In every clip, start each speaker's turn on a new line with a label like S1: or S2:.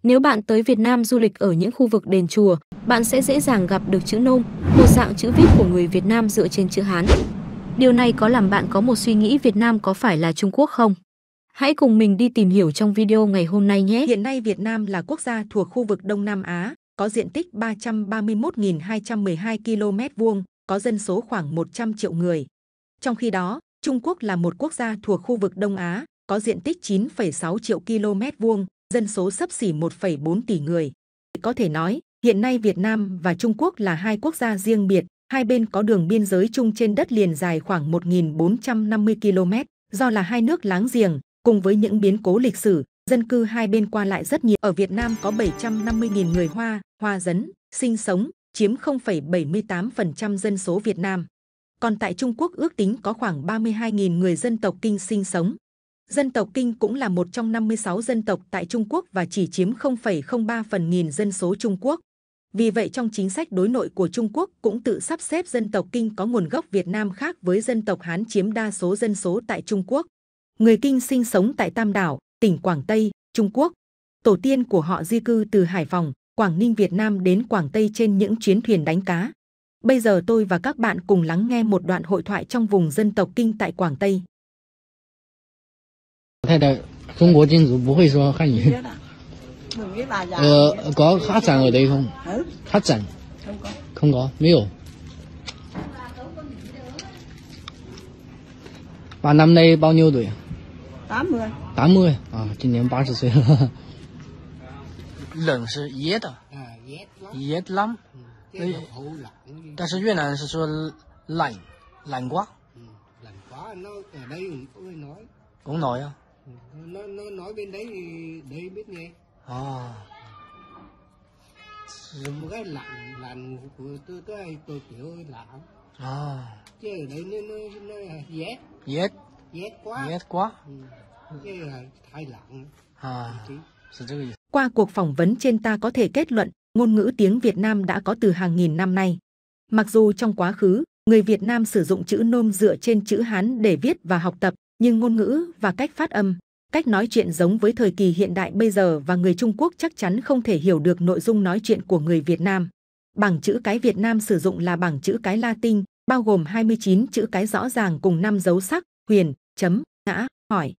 S1: Nếu bạn tới Việt Nam du lịch ở những khu vực đền chùa, bạn sẽ dễ dàng gặp được chữ Nôm, một dạng chữ viết của người Việt Nam dựa trên chữ Hán. Điều này có làm bạn có một suy nghĩ Việt Nam có phải là Trung Quốc không? Hãy cùng mình đi tìm hiểu trong video ngày hôm nay nhé!
S2: Hiện nay Việt Nam là quốc gia thuộc khu vực Đông Nam Á, có diện tích 331.212 km², có dân số khoảng 100 triệu người. Trong khi đó, Trung Quốc là một quốc gia thuộc khu vực Đông Á, có diện tích 9,6 triệu km², dân số xấp xỉ 1,4 tỷ người. Có thể nói, hiện nay Việt Nam và Trung Quốc là hai quốc gia riêng biệt, hai bên có đường biên giới chung trên đất liền dài khoảng 1.450 km. Do là hai nước láng giềng, cùng với những biến cố lịch sử, dân cư hai bên qua lại rất nhiều. Ở Việt Nam có 750.000 người Hoa Dấn sinh sống, chiếm 0,78% dân số Việt Nam. Còn tại Trung Quốc ước tính có khoảng 32.000 người dân tộc Kinh sinh sống. Dân tộc Kinh cũng là một trong 56 dân tộc tại Trung Quốc và chỉ chiếm 0,03% dân số Trung Quốc. Vì vậy trong chính sách đối nội của Trung Quốc cũng tự sắp xếp dân tộc Kinh có nguồn gốc Việt Nam khác với dân tộc Hán chiếm đa số dân số tại Trung Quốc. Người Kinh sinh sống tại Tam Đảo, tỉnh Quảng Tây, Trung Quốc. Tổ tiên của họ di cư từ Hải Phòng, Quảng Ninh Việt Nam đến Quảng Tây trên những chuyến thuyền đánh cá. Bây giờ tôi và các bạn cùng lắng nghe một đoạn hội thoại trong vùng dân tộc Kinh tại Quảng Tây.
S3: 太太，中國建築不會說漢語。có khách sạn ở đây không? Khách sạn không có,沒有。bạn năm nay bao nhiêu tuổi à?
S4: 80。
S3: 80啊，今年80歲了。
S5: 冷是熱的，熱冷，但是越南是說冷，冷quá。
S4: 冷quá nó ở đây cũng có nói.
S5: Cũng nói à?
S4: Nó nói bên đấy thì đấy biết nghe. Một cái lạnh của tôi hay tôi kiểu lạnh. Chứ ở đây nó rét. Rét quá. Chứ là thay lạnh.
S2: Qua cuộc phỏng vấn trên ta có thể kết luận, ngôn ngữ tiếng Việt Nam đã có từ hàng nghìn năm nay. Mặc dù trong quá khứ, người Việt Nam sử dụng chữ Nôm dựa trên chữ Hán để viết và học tập, nhưng ngôn ngữ và cách phát âm, cách nói chuyện giống với thời kỳ hiện đại bây giờ và người Trung Quốc chắc chắn không thể hiểu được nội dung nói chuyện của người Việt Nam. Bảng chữ cái Việt Nam sử dụng là bảng chữ cái Latin, bao gồm 29 chữ cái rõ ràng cùng 5 dấu sắc, huyền, chấm, ngã, hỏi.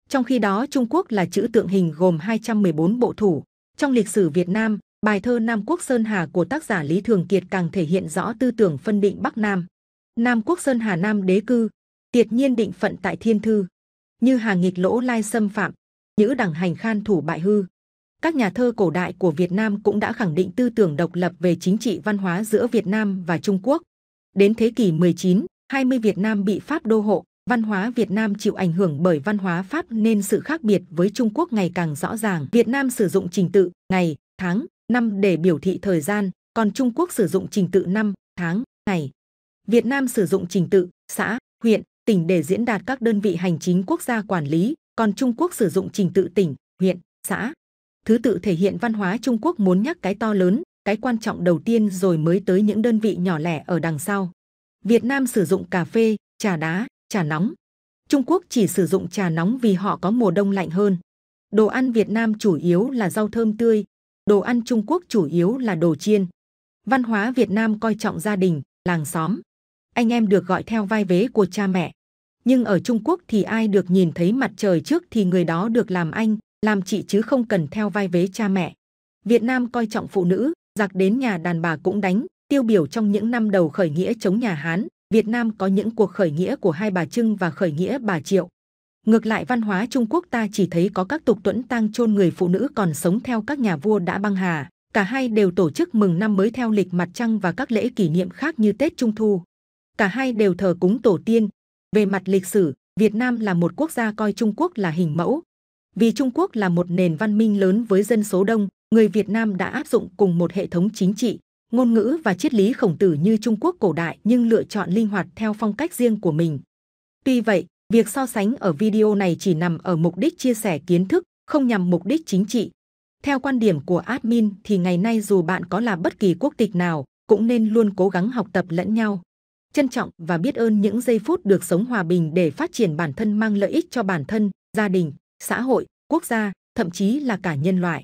S2: Trong khi đó Trung Quốc là chữ tượng hình gồm 214 bộ thủ. Trong lịch sử Việt Nam, bài thơ Nam Quốc Sơn Hà của tác giả Lý Thường Kiệt càng thể hiện rõ tư tưởng phân định Bắc Nam. Nam Quốc Sơn Hà Nam đế cư, tiệt nhiên định phận tại thiên thư. Như Hà nghịch lỗ lai xâm phạm, nhữ đẳng hành khan thủ bại hư. Các nhà thơ cổ đại của Việt Nam cũng đã khẳng định tư tưởng độc lập về chính trị văn hóa giữa Việt Nam và Trung Quốc. Đến thế kỷ 19, 20 Việt Nam bị Pháp đô hộ, văn hóa Việt Nam chịu ảnh hưởng bởi văn hóa Pháp nên sự khác biệt với Trung Quốc ngày càng rõ ràng. Việt Nam sử dụng trình tự, ngày, tháng, năm để biểu thị thời gian, còn Trung Quốc sử dụng trình tự năm, tháng, ngày. Việt Nam sử dụng trình tự, xã, huyện, tỉnh để diễn đạt các đơn vị hành chính quốc gia quản lý, còn Trung Quốc sử dụng trình tự tỉnh, huyện, xã. Thứ tự thể hiện văn hóa Trung Quốc muốn nhắc cái to lớn, cái quan trọng đầu tiên rồi mới tới những đơn vị nhỏ lẻ ở đằng sau. Việt Nam sử dụng cà phê, trà đá, trà nóng. Trung Quốc chỉ sử dụng trà nóng vì họ có mùa đông lạnh hơn. Đồ ăn Việt Nam chủ yếu là rau thơm tươi, đồ ăn Trung Quốc chủ yếu là đồ chiên. Văn hóa Việt Nam coi trọng gia đình, làng xóm. Anh em được gọi theo vai vế của cha mẹ. Nhưng ở Trung Quốc thì ai được nhìn thấy mặt trời trước thì người đó được làm anh, làm chị chứ không cần theo vai vế cha mẹ. Việt Nam coi trọng phụ nữ, giặc đến nhà đàn bà cũng đánh, tiêu biểu trong những năm đầu khởi nghĩa chống nhà Hán. Việt Nam có những cuộc khởi nghĩa của Hai Bà Trưng và khởi nghĩa Bà Triệu. Ngược lại văn hóa Trung Quốc ta chỉ thấy có các tục tuẫn tang chôn người phụ nữ còn sống theo các nhà vua đã băng hà. Cả hai đều tổ chức mừng năm mới theo lịch mặt trăng và các lễ kỷ niệm khác như Tết Trung Thu. Cả hai đều thờ cúng tổ tiên. Về mặt lịch sử, Việt Nam là một quốc gia coi Trung Quốc là hình mẫu. Vì Trung Quốc là một nền văn minh lớn với dân số đông, người Việt Nam đã áp dụng cùng một hệ thống chính trị, ngôn ngữ và triết lý Khổng Tử như Trung Quốc cổ đại nhưng lựa chọn linh hoạt theo phong cách riêng của mình. Tuy vậy, việc so sánh ở video này chỉ nằm ở mục đích chia sẻ kiến thức, không nhằm mục đích chính trị. Theo quan điểm của admin thì ngày nay dù bạn có là bất kỳ quốc tịch nào, cũng nên luôn cố gắng học tập lẫn nhau. Trân trọng và biết ơn những giây phút được sống hòa bình để phát triển bản thân mang lợi ích cho bản thân, gia đình, xã hội, quốc gia, thậm chí là cả nhân loại.